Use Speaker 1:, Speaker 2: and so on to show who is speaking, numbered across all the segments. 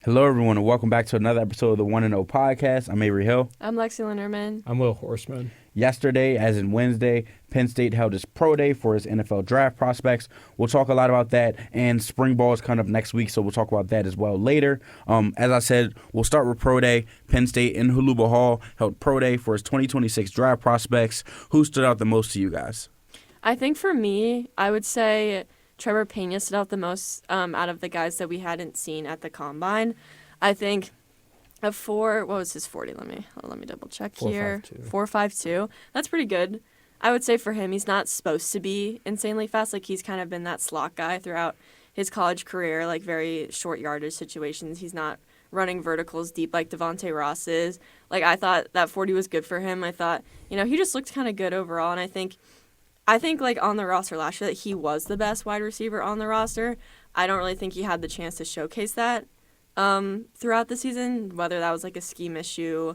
Speaker 1: Hello, everyone, and welcome back to another episode of the 1-0 podcast. I'm Avery Hill.
Speaker 2: I'm Lexi Linderman.
Speaker 3: I'm Will Horseman.
Speaker 1: Yesterday, as in Wednesday, Penn State held its pro day for its NFL draft prospects. We'll talk a lot about that, and spring ball is coming up next week, so we'll talk about that as well later. As I said, we'll start with pro day. Penn State in Huluba Hall held pro day for its 2026 draft prospects. Who stood out the most to you guys?
Speaker 2: I think for me, I would say Trevor Pena stood out the most out of the guys that we hadn't seen at the combine. I think what was his 40? Let me double check here. 4.52. That's pretty good. I would say for him, he's not supposed to be insanely fast. Like, he's kind of been that slot guy throughout his college career, like very short yardage situations. He's not running verticals deep like Devontae Ross is. Like, I thought that 40 was good for him. I thought, he just looked kind of good overall, and I think like on the roster last year that he was the best wide receiver on the roster. I don't really think he had the chance to showcase that throughout the season, whether that was like a scheme issue.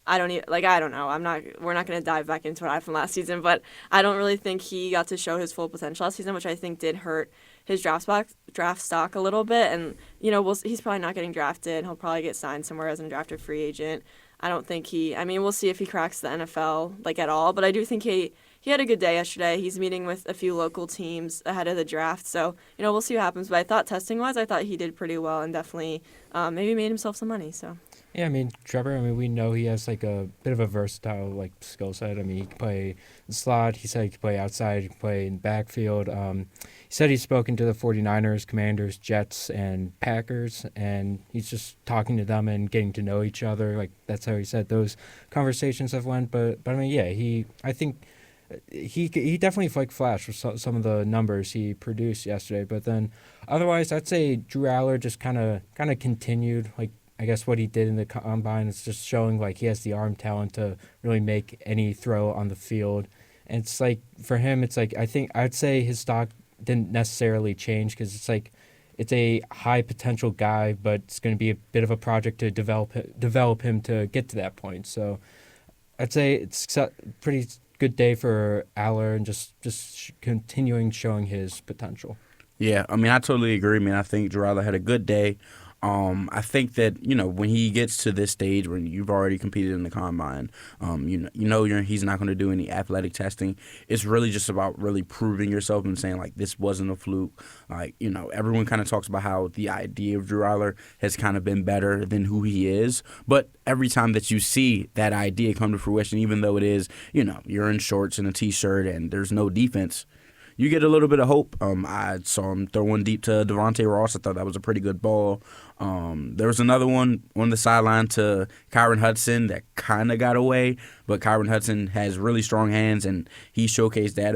Speaker 2: I don't know. We're not going to dive back into what I had from last season, but I don't really think he got to show his full potential last season, which I think did hurt his draft stock a little bit. And, he's probably not getting drafted. He'll probably get signed somewhere as an undrafted free agent. I don't think we'll see if he cracks the NFL like at all, but I do think he had a good day yesterday. He's meeting with a few local teams ahead of the draft. So, we'll see what happens. But I thought testing-wise, he did pretty well and definitely maybe made himself some money. So.
Speaker 3: Yeah, Trevor, we know he has like a bit of a versatile skill set. He can play the slot. He said he can play outside. He can play in the backfield. He said he's spoken to the 49ers, Commanders, Jets, and Packers, and he's just talking to them and getting to know each other. That's how he said those conversations have went. But I think he definitely flashed with some of the numbers he produced yesterday. But then otherwise, I'd say Drew Aller just kind of continued I guess what he did in the combine is just showing he has the arm talent to really make any throw on the field. And it's for him, it's I'd say his stock didn't necessarily change because it's a high potential guy, but it's going to be a bit of a project to develop him to get to that point. So I'd say it's a pretty good day for Aller and just continuing showing his potential.
Speaker 1: Yeah, I totally agree. I think Drew Aller had a good day. I think that, when he gets to this stage when you've already competed in the combine, he's not going to do any athletic testing. It's really just about really proving yourself and saying, this wasn't a fluke. Everyone kind of talks about how the idea of Drew Aller has kind of been better than who he is. But every time that you see that idea come to fruition, even though it is, you're in shorts and a T-shirt and there's no defense, you get a little bit of hope. I saw him throw one deep to Devontae Ross. I thought that was a pretty good ball. There was another one on the sideline to Kyron Hudson that kind of got away, but Kyron Hudson has really strong hands, and he showcased that.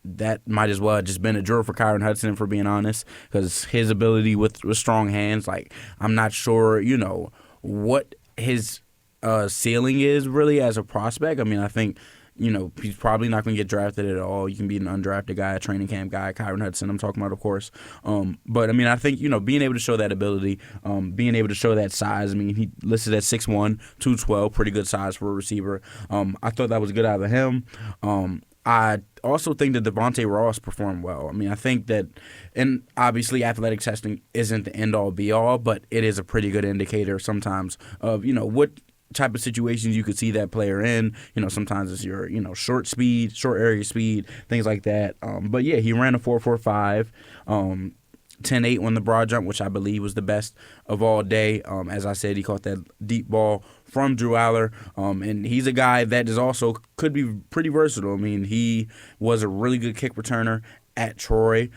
Speaker 1: That might as well have just been a drill for Kyron Hudson, for being honest, because his ability with strong hands, I'm not sure, what his ceiling is really as a prospect. I think he's probably not going to get drafted at all. You can be an undrafted guy, a training camp guy, Kyron Hudson I'm talking about, of course. But, I think, being able to show that ability, being able to show that size. He listed at 6'1", 212, pretty good size for a receiver. I thought that was good out of him. I also think that Devontae Ross performed well. I think that, and obviously athletic testing isn't the end-all, be-all, but it is a pretty good indicator sometimes of, what type of situations you could see that player in. Sometimes it's your, short area speed, things like that. But yeah, he ran a 4.45, 10.8 on the broad jump, which I believe was the best of all day. As I said, he caught that deep ball from Drew Aller, and he's a guy that is also could be pretty versatile. He was a really good kick returner at Troy.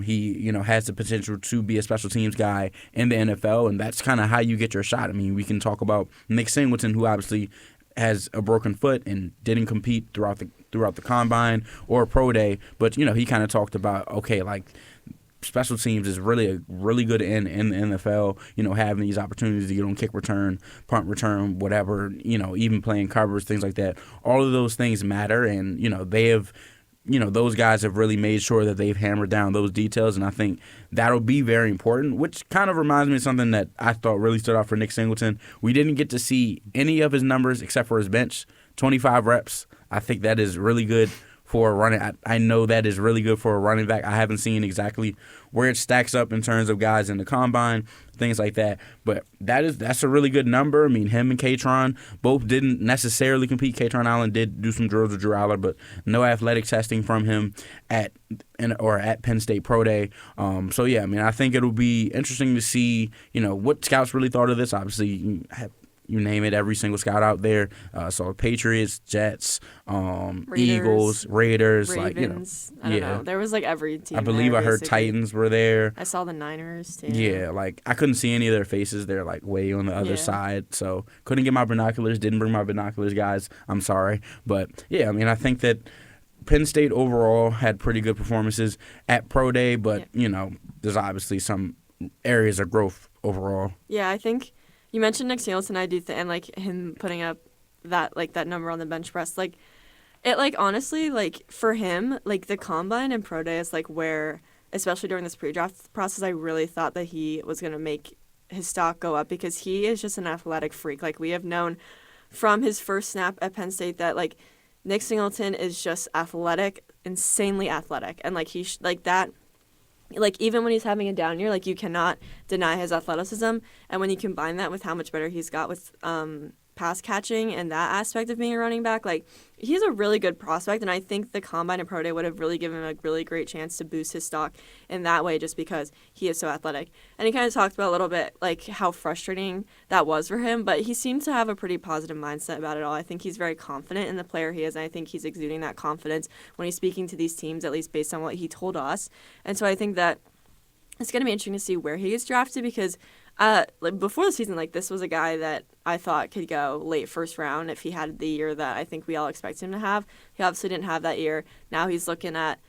Speaker 1: He, has the potential to be a special teams guy in the NFL, and that's kind of how you get your shot. We can talk about Nick Singleton, who obviously has a broken foot and didn't compete throughout the combine or pro day, but he kind of talked about special teams is really good in the NFL. Having these opportunities to get on kick return, punt return, whatever. Even playing covers, things like that. All of those things matter, and they have. Those guys have really made sure that they've hammered down those details, and I think that'll be very important, which kind of reminds me of something that I thought really stood out for Nick Singleton. We didn't get to see any of his numbers except for his bench, 25 reps. I think that is really good for a running. I know that is really good for a running back. I haven't seen exactly where it stacks up in terms of guys in the combine, things like that. But that's a really good number. I mean, him and Katron both didn't necessarily compete. Katron Allen did do some drills with Drew Aller, but no athletic testing from him at Penn State Pro Day. So yeah, I mean, I think it'll be interesting to see, what scouts really thought of this. Obviously, you name it, every single scout out there. So Patriots, Jets, Eagles, Raiders,
Speaker 2: Ravens. I don't know. There was every team.
Speaker 1: I believe
Speaker 2: there,
Speaker 1: I heard
Speaker 2: basically.
Speaker 1: Titans were there.
Speaker 2: I saw the Niners too.
Speaker 1: Yeah, I couldn't see any of their faces. They're way on the other side. So couldn't get my binoculars. Didn't bring my binoculars, guys. I'm sorry. But yeah, I mean, I think that Penn State overall had pretty good performances at Pro Day, but there's obviously some areas of growth overall.
Speaker 2: Yeah, I think you mentioned Nick Singleton. I do and him putting up that that number on the bench press. It honestly for him the combine and Pro Day is where, especially during this pre-draft process, I really thought that he was gonna make his stock go up because he is just an athletic freak. We have known from his first snap at Penn State that Nick Singleton is just athletic, insanely athletic, and that. Even when he's having a down year, you cannot deny his athleticism. And when you combine that with how much better he's got with pass catching and that aspect of being a running back, he's a really good prospect. And I think the Combine and Pro Day would have really given him a really great chance to boost his stock in that way just because he is so athletic. And he kind of talked about a little bit, how frustrating that was for him. But he seems to have a pretty positive mindset about it all. I think he's very confident in the player he is. And I think he's exuding that confidence when he's speaking to these teams, at least based on what he told us. And so I think that it's going to be interesting to see where he gets drafted because before the season, this was a guy that I thought could go late first round if he had the year that I think we all expect him to have. He obviously didn't have that year. Now he's looking at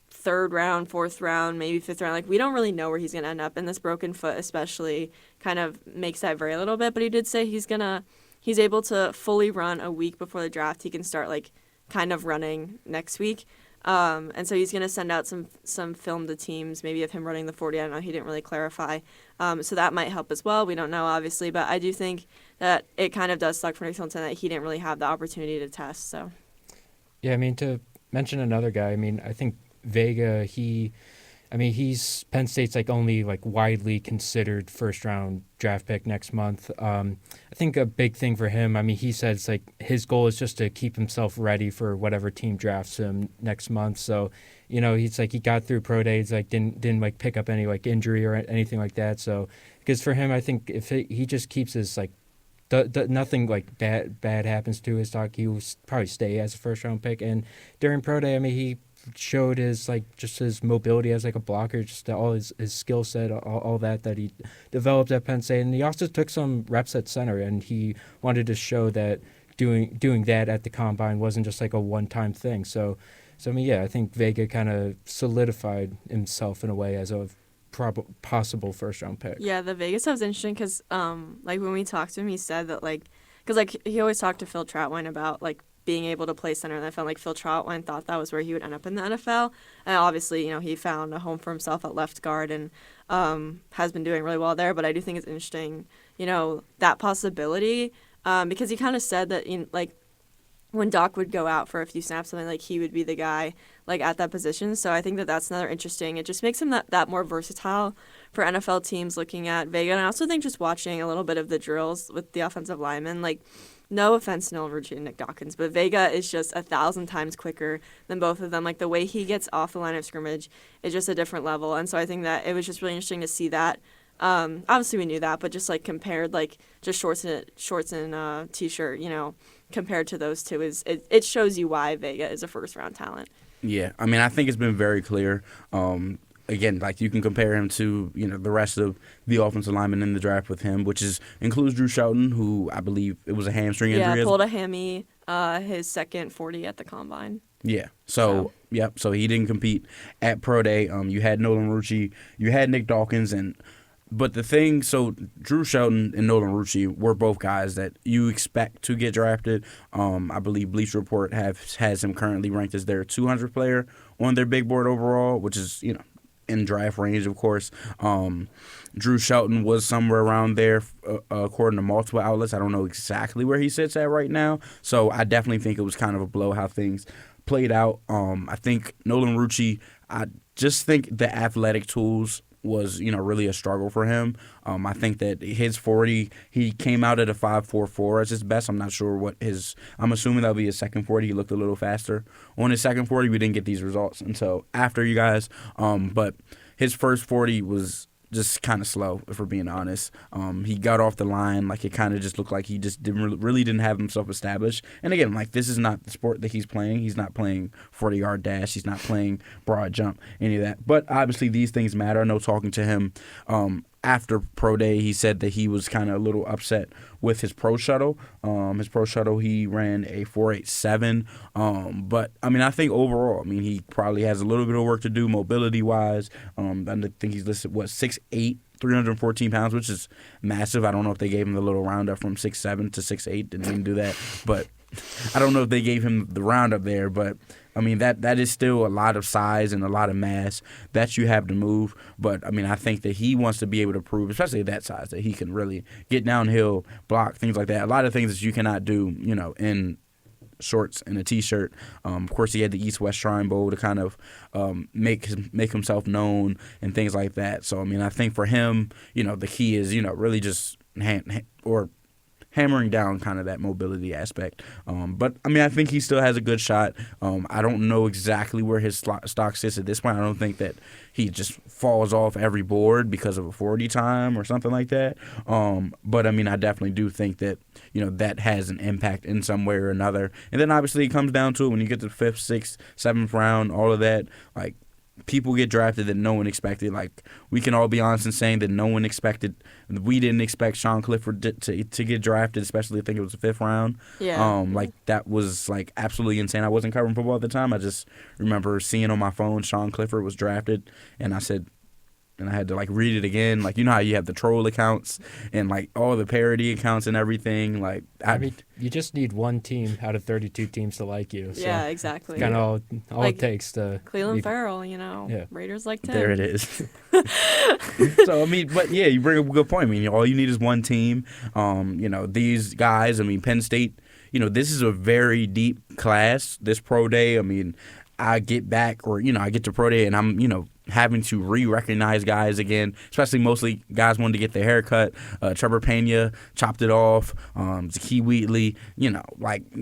Speaker 2: third round, fourth round, maybe fifth round. We don't really know where he's going to end up, and this broken foot especially kind of makes that vary a little bit. But he did say he's able to fully run a week before the draft. He can start kind of running next week. And so he's going to send out some film to teams, maybe of him running the 40. I don't know. He didn't really clarify. So that might help as well. We don't know, obviously. But I do think that it kind of does suck for Nick Singleton that he didn't really have the opportunity to test. So.
Speaker 3: Yeah, I mean, to mention another guy, I mean, I think Vega, he's Penn State's only widely considered first round draft pick next month. I think a big thing for him, he says his goal is just to keep himself ready for whatever team drafts him next month. So, he's he got through pro days, didn't pick up any injury or anything like that. So, because for him, I think if he just keeps his nothing bad happens to his stock, he will probably stay as a first round pick. And during pro day, he showed his just his mobility as a blocker, just all his skill set, all that he developed at Penn State, and he also took some reps at center, and he wanted to show that doing that at the combine wasn't just a one-time thing. So I think Vega kind of solidified himself in a way as a possible first-round pick.
Speaker 2: Yeah, the Vegas stuff was interesting because when we talked to him, he said that because he always talked to Phil Trautwein about being able to play center in the NFL. Phil Trautwein thought that was where he would end up in the NFL. And obviously, he found a home for himself at left guard and has been doing really well there. But I do think it's interesting, that possibility because he kind of said that, when Doc would go out for a few snaps, something he would be the guy at that position. So I think that that's another interesting. It just makes him that more versatile for NFL teams looking at Vega. And I also think just watching a little bit of the drills with the offensive linemen, no offense to Nolan Rucci and Nick Dawkins, but Vega is just 1,000 times quicker than both of them. The way he gets off the line of scrimmage is just a different level. And so I think that it was just really interesting to see that. Obviously we knew that, but just compared, just shorts and t-shirt, compared to those two, it shows you why Vega is a first-round talent.
Speaker 1: Yeah, I think it's been very clear. Again, you can compare him to the rest of the offensive linemen in the draft with him, which includes Drew Shelton, who I believe it was a hamstring injury.
Speaker 2: Yeah, pulled a hammy, his second 40 at the combine.
Speaker 1: Yeah, so he didn't compete at Pro Day. You had Nolan Rucci, you had Nick Dawkins, but the thing, so Drew Shelton and Nolan Rucci were both guys that you expect to get drafted. I believe Bleacher Report has him currently ranked as their 200th player on their big board overall, which is in draft range, of course. Drew Shelton was somewhere around there, according to multiple outlets. I don't know exactly where he sits at right now, so I definitely think it was kind of a blow how things played out. I think Nolan Rucci, I just think the athletic tools was, really a struggle for him. I think that his 40, he came out at a 5.44 as his best. I'm not sure what I'm assuming that'll be his second 40. He looked a little faster. On his second 40, we didn't get these results until after you guys. But his first 40 was just kind of slow, if we're being honest. He got off the line, like it kind of just looked like he just really didn't have himself established. And again, like this is not the sport that he's playing. He's not playing 40-yard dash. He's not playing broad jump, any of that. But obviously these things matter. I know talking to him after Pro Day, he said that he was kind of a little upset with his Pro Shuttle. His Pro Shuttle, he ran a 4.87. But, I think overall, he probably has a little bit of work to do mobility-wise. I think he's listed, 6'8", 314 pounds, which is massive. I don't know if they gave him the little roundup from 6'7" to 6'8". Didn't even do that. But I don't know if they gave him the roundup there, but that is still a lot of size and a lot of mass that you have to move. But I think that he wants to be able to prove, especially at that size, that he can really get downhill, block, things like that. A lot of things that you cannot do, in shorts and a t-shirt. Of course, he had the East-West Shrine Bowl to kind of make himself known and things like that. So I think for him, the key is really just hammering down kind of that mobility aspect. But, I think he still has a good shot. I don't know exactly where his stock sits at this point. I don't think that he just falls off every board because of a 40 time or something like that. But, I definitely do think that, that has an impact in some way or another. And then, obviously, it comes down to it when you get to the 5th, 6th, 7th round, all of that, like, people get drafted that no one expected. Like, we can all be honest in saying that no one expected. We didn't expect Sean Clifford to get drafted, especially I think it was the 5th round.
Speaker 2: Yeah.
Speaker 1: That was absolutely insane. I wasn't covering football at the time. I just remember seeing on my phone Sean Clifford was drafted, and I said, and I had to read it again. How you have the troll accounts and all the parody accounts and everything.
Speaker 3: You just need one team out of 32 teams to like you. So
Speaker 2: yeah, exactly.
Speaker 3: Kind of all it takes to.
Speaker 2: Cleveland Farrell, Raiders like 10.
Speaker 1: There it is. So but yeah, you bring up a good point. All you need is one team. These guys. Penn State. This is a very deep class. This Pro Day. I get back, or I get to Pro Day, and I'm having to re-recognize guys again, especially mostly guys wanted to get their hair cut. Trevor Pena chopped it off. Zakee Wheatley,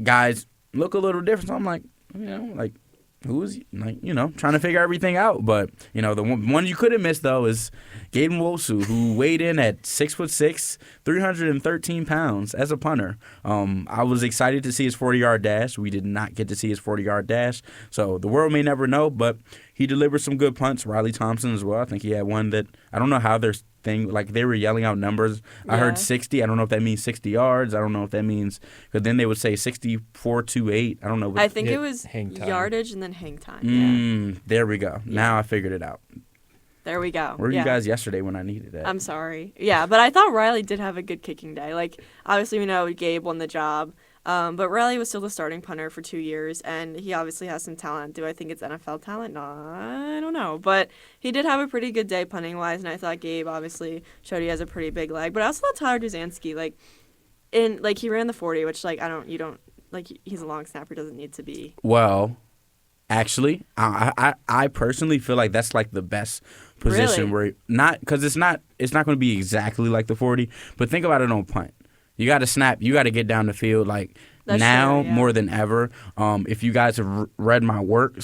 Speaker 1: guys look a little different. So I'm who is trying to figure everything out. But the one you couldn't miss though is Gaden Wosu, who weighed in at 6'6", 313 pounds as a punter. I was excited to see his 40-yard dash. We did not get to see his 40-yard dash, so the world may never know. But he delivered some good punts. Riley Thompson as well. I think he had one that I don't know how their thing, they were yelling out numbers. I heard 60. I don't know if that means 60 yards. I don't know if that means, because then they would say 64.28. I don't know.
Speaker 2: I think it was yardage and then hang time.
Speaker 1: There we go. Yeah. Now I figured it out.
Speaker 2: There we go.
Speaker 1: Where were you guys yesterday when I needed that?
Speaker 2: I'm sorry. Yeah, but I thought Riley did have a good kicking day. Obviously we know Gabe won the job. But Riley was still the starting punter for 2 years, and he obviously has some talent. Do I think it's NFL talent? No, I don't know. But he did have a pretty good day punting-wise, and I thought Gabe obviously showed he has a pretty big leg. But I also thought Tyler Duzansky, he ran the 40, which, he's a long snapper, doesn't need to be.
Speaker 1: Well, actually, I personally feel like that's, the best position where, because it's not going to be exactly like the 40, but think about it on punt. You got to snap. You got to get down the field more than ever. If you guys have read my work,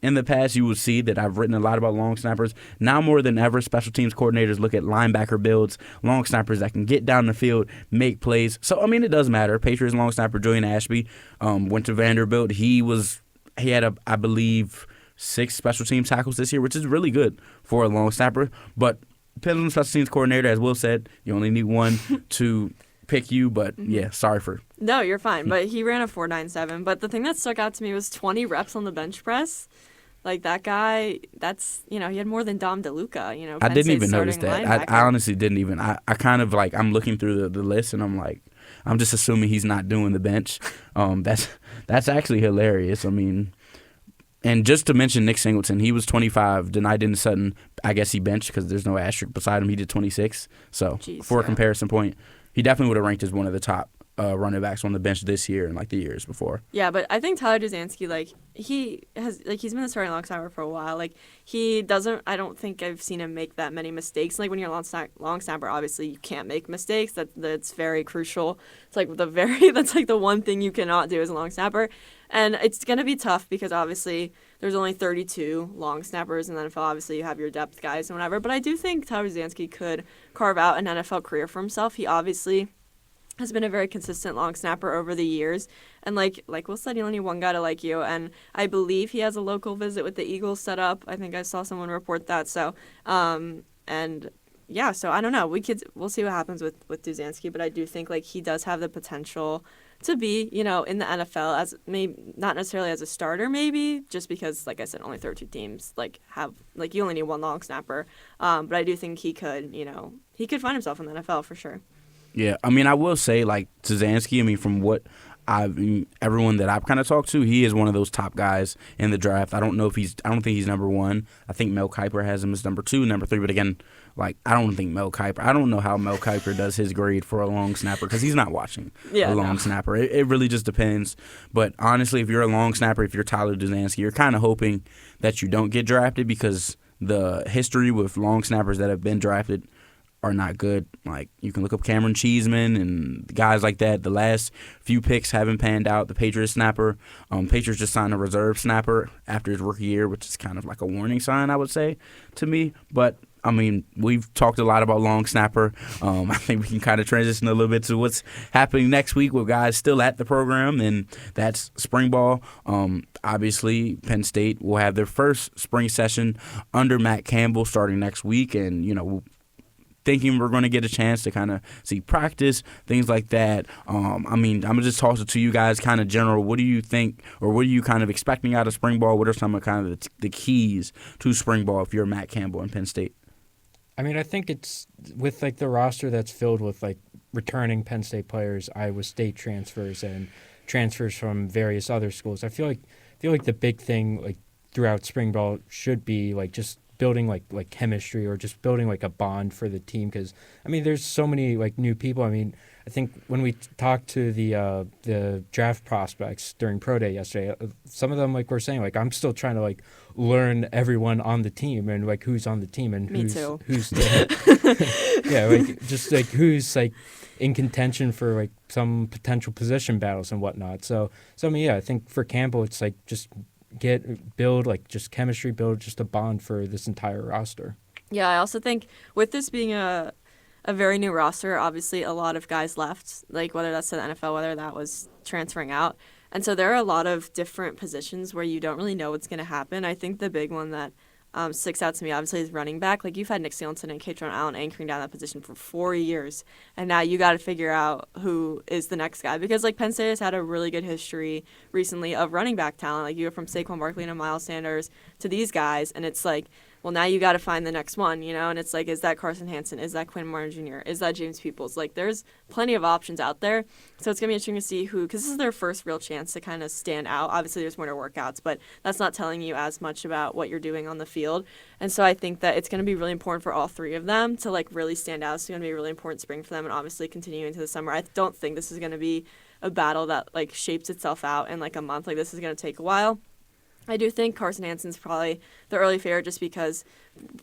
Speaker 1: in the past, you will see that I've written a lot about long snappers. Now more than ever, special teams coordinators look at linebacker builds, long snappers that can get down the field, make plays. So, it does matter. Patriots long snapper Julian Ashby went to Vanderbilt. He had, I believe, 6 special teams tackles this year, which is really good for a long snapper. But depends on the special teams coordinator. As Will said, you only need one to pick you. But, yeah, sorry for...
Speaker 2: No, you're fine. But he ran a 4.97. But the thing that stuck out to me was 20 reps on the bench press. That guy, that's, he had more than Dom DeLuca,
Speaker 1: I didn't even notice that. I honestly didn't even. I kind of, I'm looking through the list, and I'm just assuming he's not doing the bench. That's actually hilarious. And just to mention Nick Singleton, he was 25. Denai Sutton, I guess he benched because there's no asterisk beside him. He did 26. So, for a comparison point, he definitely would have ranked as one of the top running backs on the bench this year and like the years before.
Speaker 2: Yeah, but I think Tyler Duzansky, he's been the starting long snapper for a while. I don't think I've seen him make that many mistakes. Like when you're a long snapper, obviously you can't make mistakes. That's very crucial. It's that's the one thing you cannot do as a long snapper. And it's going to be tough because obviously there's only 32 long snappers in the NFL. Obviously you have your depth guys and whatever. But I do think Tyler Duzansky could carve out an NFL career for himself. He obviously has been a very consistent long snapper over the years. And like Will said, you only need one guy to like you. And I believe he has a local visit with the Eagles set up. I think I saw someone report that. So, so I don't know. We'll see what happens with Duzansky. But I do think he does have the potential to be, in the NFL as maybe not necessarily as a starter, maybe just because, like I said, only 32 teams have you only need one long snapper. But I do think he could find himself in the NFL for sure.
Speaker 1: Yeah, I mean, I will say, Duzansky, from what everyone that I've kind of talked to, he is one of those top guys in the draft. I don't think he's number one. I think Mel Kiper has him as number 2, number 3. But again, I don't think I don't know how Mel Kiper does his grade for a long snapper because he's not watching a long snapper. It really just depends. But honestly, if you're a long snapper, if you're Tyler Duzansky, you're kind of hoping that you don't get drafted because the history with long snappers that have been drafted are not good. You can look up Cameron Cheeseman and guys like that. The last few picks haven't panned out. The Patriots snapper, Patriots just signed a reserve snapper after his rookie year, which is kind of like a warning sign, I would say, to me. But, we've talked a lot about long snapper. I think we can kind of transition a little bit to what's happening next week with guys still at the program, and that's spring ball. Obviously, Penn State will have their first spring session under Matt Campbell starting next week, and, thinking we're going to get a chance to kind of see practice, things like that. I'm going to just toss it to you guys kind of general. What do you think, or what are you kind of expecting out of spring ball? What are some of kind of the keys to spring ball if you're Matt Campbell and Penn State?
Speaker 3: I think it's with the roster that's filled with returning Penn State players, Iowa State transfers, and transfers from various other schools. I feel like the big thing throughout spring ball should be just building chemistry or just building a bond for the team because there's so many new people. I think when we talked to the draft prospects during pro day yesterday, some of them were saying I'm still trying to learn everyone on the team and who's on the team and who's who's in contention for some potential position battles and whatnot. So I think for Campbell it's just build chemistry, build just a bond for this entire roster.
Speaker 2: Yeah, I also think with this being a very new roster, obviously a lot of guys left, whether that's to the NFL, whether that was transferring out. And so there are a lot of different positions where you don't really know what's going to happen. I think the big one that sticks out to me, obviously, is running back. You've had Nick Singleton and Katron Allen anchoring down that position for 4 years, and now you got to figure out who is the next guy. Because, Penn State has had a really good history recently of running back talent. You go from Saquon Barkley to Miles Sanders to these guys, and it's well, now you got to find the next one, and it's is that Carson Hansen? Is that Quinn Martin Jr.? Is that James Peoples? There's plenty of options out there. So it's going to be interesting to see who, because this is their first real chance to kind of stand out. Obviously, there's more to workouts, but that's not telling you as much about what you're doing on the field. And so I think that it's going to be really important for all three of them to, really stand out. It's going to be a really important spring for them and obviously continue into the summer. I don't think this is going to be a battle that, shapes itself out in, a month. This is going to take a while. I do think Carson Hansen's probably the early favorite just because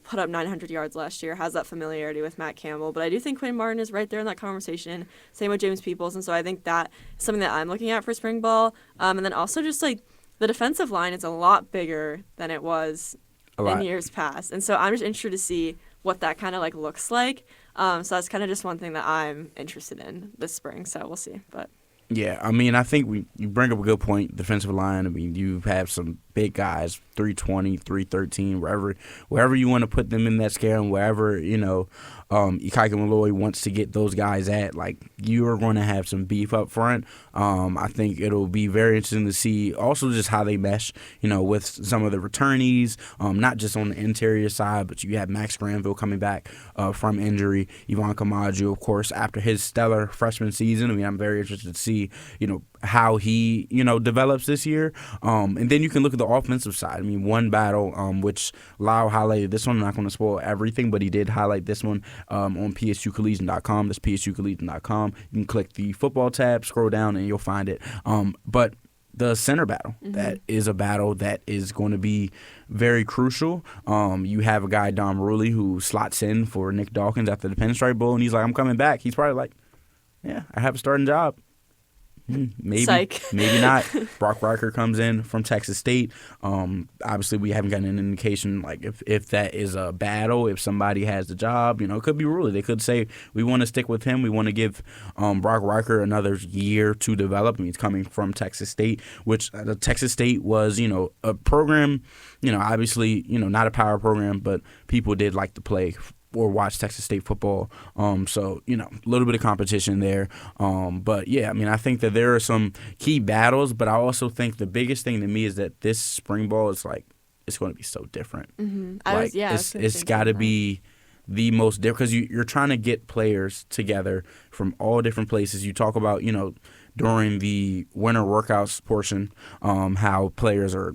Speaker 2: put up 900 yards last year, has that familiarity with Matt Campbell. But I do think Quinn Martin is right there in that conversation. Same with James Peoples. And so I think that is something that I'm looking at for spring ball. And then also just the defensive line is a lot bigger than it was in years past. And so I'm just interested to see what that kind of looks like. So that's kind of just one thing that I'm interested in this spring. So we'll see. But
Speaker 1: yeah, I think you bring up a good point. Defensive line. You have some big guys, 320, 313, wherever you want to put them in that scale, and wherever Ikaika Malloy wants to get those guys at. You are going to have some beef up front. I think it'll be very interesting to see also just how they mesh, with some of the returnees, not just on the interior side, but you have Max Granville coming back from injury. Ivan Camacho, of course, after his stellar freshman season. I'm very interested to see see, how he, develops this year. And then you can look at the offensive side. I mean, one battle, which Lailah highlighted this one. I'm not going to spoil everything, but he did highlight this one on psucollegian.com. That's psucollegian.com. You can click the football tab, scroll down, and you'll find it. But the center battle, that is a battle that is going to be very crucial. You have a guy, Dom Ruley, who slots in for Nick Dawkins after the Pinstripe Bowl, and he's like, I'm coming back. He's probably like, yeah, I have a starting job. Maybe,
Speaker 2: Psych.
Speaker 1: maybe not. Brock Riker comes in from Texas State. Obviously, we haven't gotten an indication like if that is a battle, if somebody has the job. It could be Ruley. They could say we want to stick with him. We want to give Brock Riker another year to develop. I mean, he's coming from Texas State, which Texas State was a program. Obviously, not a power program, but people did like to play or watch Texas State football. So, a little bit of competition there. But, yeah, I mean, I think that there are some key battles, but I also think the biggest thing to me is that this spring ball is, it's going to be so different. It's got to be the most different because you're trying to get players together from all different places. You talk about, during the winter workouts portion, how players are,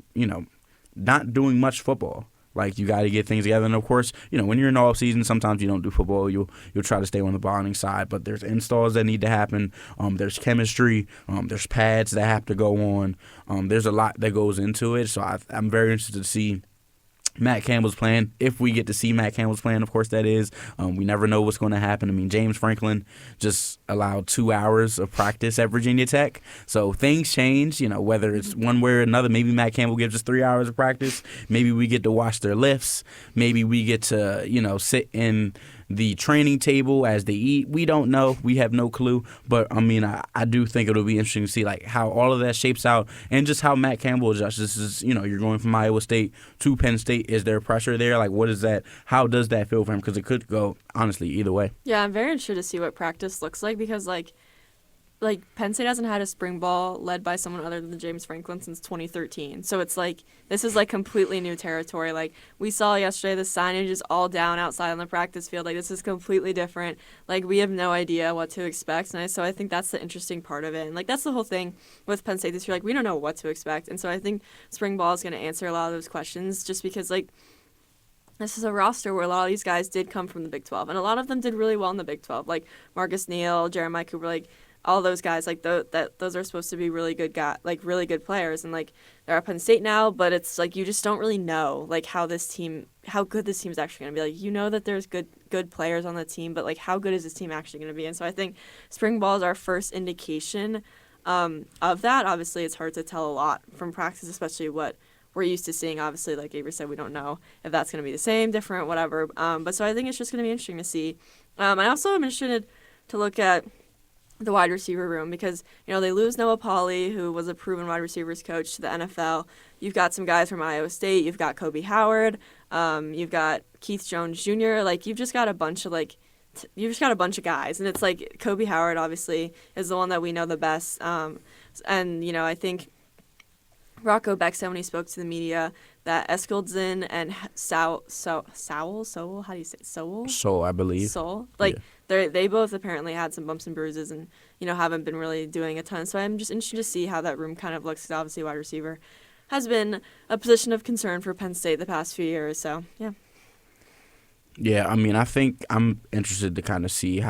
Speaker 1: not doing much football. Like, you got to get things together. And, of course, when you're in the off season, sometimes you don't do football. You'll try to stay on the bonding side. But there's installs that need to happen. There's chemistry. There's pads that have to go on. There's a lot that goes into it. So I'm very interested to see Matt Campbell's plan. If we get to see Matt Campbell's plan, of course that is. We never know what's going to happen. I mean, James Franklin just allowed 2 hours of practice at Virginia Tech. So things change, whether it's one way or another. Maybe Matt Campbell gives us 3 hours of practice. Maybe we get to watch their lifts. Maybe we get to, sit in the training table as they eat. We don't know. We have no clue. But, I mean, I do think it'll be interesting to see, how all of that shapes out and just how Matt Campbell adjusts. This is, you're going from Iowa State to Penn State. Is there pressure there? What is that? How does that feel for him? Because it could go, honestly, either way.
Speaker 2: Yeah, I'm very interested to see what practice looks like because, Penn State hasn't had a spring ball led by someone other than James Franklin since 2013. So it's this is completely new territory. We saw yesterday, the signage is all down outside on the practice field. This is completely different. We have no idea what to expect. And so I think that's the interesting part of it. And that's the whole thing with Penn State this year. We don't know what to expect. And so I think spring ball is going to answer a lot of those questions just because this is a roster where a lot of these guys did come from the Big 12. And a lot of them did really well in the Big 12. Marcus Neal, Jeremiah Cooper, all those guys, those are supposed to be really good really good players, and they're at Penn State now. But it's you just don't really know how good this team is actually going to be. That there's good players on the team, but how good is this team actually going to be? And so I think spring ball is our first indication of that. Obviously, it's hard to tell a lot from practice, especially what we're used to seeing. Obviously, like Avery said, we don't know if that's going to be the same, different, whatever. But so I think it's just going to be interesting to see. I also am interested to look at the wide receiver room because, they lose Noah Pauley, who was a proven wide receivers coach, to the NFL. You've got some guys from Iowa State. You've got Kobe Howard. You've got Keith Jones Jr. You've just got a bunch of, guys. And it's Kobe Howard, obviously, is the one that we know the best. And, I think Rocco Beck said when he spoke to the media that Eskildsen and Sowell, how do you say it? Sowell,
Speaker 1: I believe.
Speaker 2: Sowell. They both apparently had some bumps and bruises and, haven't been really doing a ton. So I'm just interested to see how that room kind of looks. Obviously, wide receiver has been a position of concern for Penn State the past few years. So, yeah.
Speaker 1: Yeah, I mean, I think I'm interested to kind of see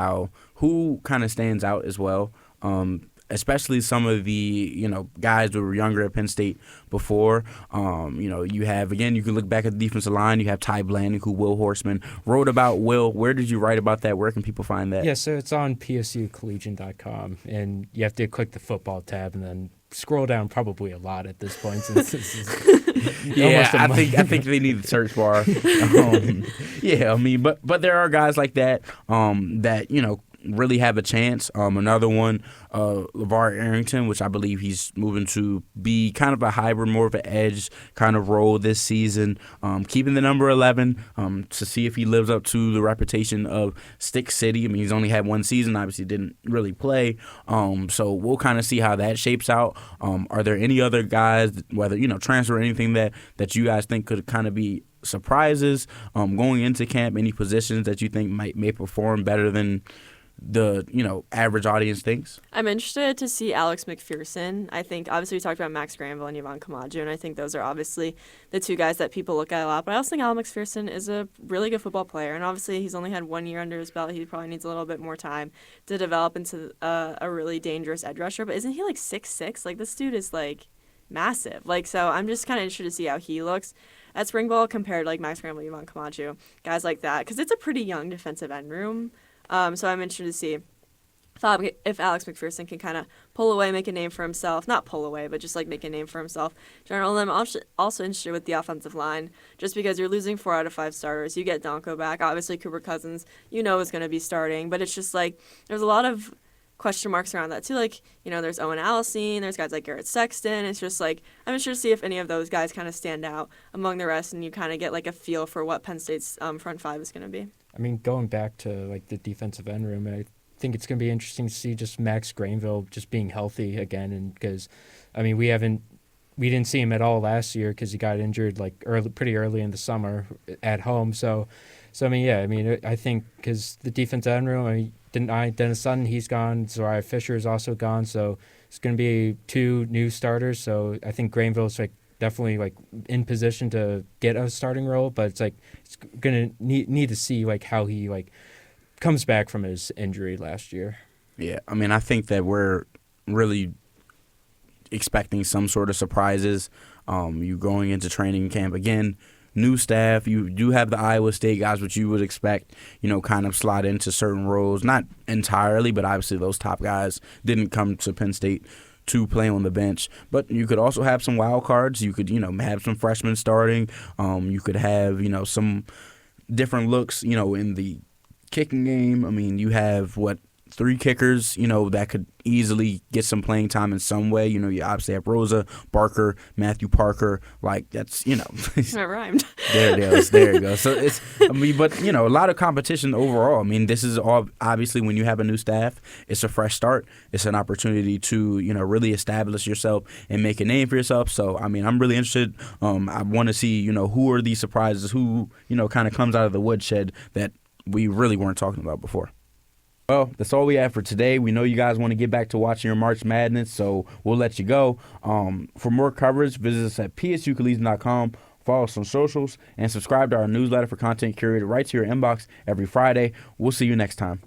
Speaker 1: who kind of stands out as well. Especially some of the, guys that were younger at Penn State before. You have, again, you can look back at the defensive line. You have Ty Blanding, who Will Horseman wrote about. Will, where did you write about that? Where can people find that?
Speaker 3: Yeah, so it's on psucollegian.com, and you have to click the football tab and then scroll down probably a lot at this point. Since
Speaker 1: yeah, I think they need the search bar. Yeah, I mean, but there are guys like that that, really have a chance. Another one, LeVar Arrington, which I believe he's moving to be kind of a hybrid, more of an edge kind of role this season. Keeping the number 11 to see if he lives up to the reputation of Stick City. I mean, he's only had one season, obviously didn't really play. So we'll kind of see how that shapes out. Are there any other guys, whether, transfer or anything that you guys think could kind of be surprises going into camp? Any positions that you think may perform better than the average audience thinks.
Speaker 2: I'm interested to see Alex McPherson. I think obviously we talked about Max Granville and Yvonne Camacho, and I think those are obviously the two guys that people look at a lot. But I also think Alex McPherson is a really good football player, and obviously he's only had 1 year under his belt. He probably needs a little bit more time to develop into a really dangerous edge rusher. But isn't he like 6'6"? Like this dude is like massive. Like so, I'm just kind of interested to see how he looks at spring ball compared to like Max Granville, Yvonne Camacho, guys like that, because it's a pretty young defensive end room. So I'm interested to see if Alex McPherson can kind of pull away, make a name for himself. Not pull away, but just like make a name for himself. General, I'm also interested with the offensive line, just because you're losing 4 out of 5 starters. You get Donko back. Obviously, Cooper Cousins, is going to be starting. But it's just like there's a lot of question marks around that, too. Like, there's Owen Allison. There's guys like Garrett Sexton. It's just like I'm interested to see if any of those guys kind of stand out among the rest, and you kind of get like a feel for what Penn State's front five is going to be.
Speaker 3: I mean, going back to like the defensive end room, I think it's going to be interesting to see just Max Granville just being healthy again, and because, I mean, we didn't see him at all last year because he got injured like pretty early in the summer at home. So I mean, yeah, I mean, I think because the defensive end room, I mean, Dennis Sutton, he's gone. Zariah Fisher is also gone. So it's going to be 2 new starters. So I think Granville's like definitely like in position to get a starting role, but it's like it's gonna need to see like how he like comes back from his injury last year.
Speaker 1: Yeah, I mean, I think that we're really expecting some sort of surprises. You going into training camp again, new staff. You do have the Iowa State guys, which you would expect, kind of slide into certain roles, not entirely, but obviously those top guys didn't come to Penn State to play on the bench. But you could also have some wild cards. You could, have some freshmen starting. You could have, some different looks, in the kicking game. I mean, you have 3 kickers, that could easily get some playing time in some way. You obviously have Rosa, Barker, Matthew Parker. Like, that's,
Speaker 2: That rhymed.
Speaker 1: There you go. So it's, but, a lot of competition overall. I mean, this is all, obviously, when you have a new staff, it's a fresh start. It's an opportunity to, really establish yourself and make a name for yourself. So, I mean, I'm really interested. I want to see, who are these surprises, who, kind of comes out of the woodshed that we really weren't talking about before. Well, that's all we have for today. We know you guys want to get back to watching your March Madness, so we'll let you go. For more coverage, visit us at psucollegian.com, follow us on socials, and subscribe to our newsletter for content curated right to your inbox every Friday. We'll see you next time.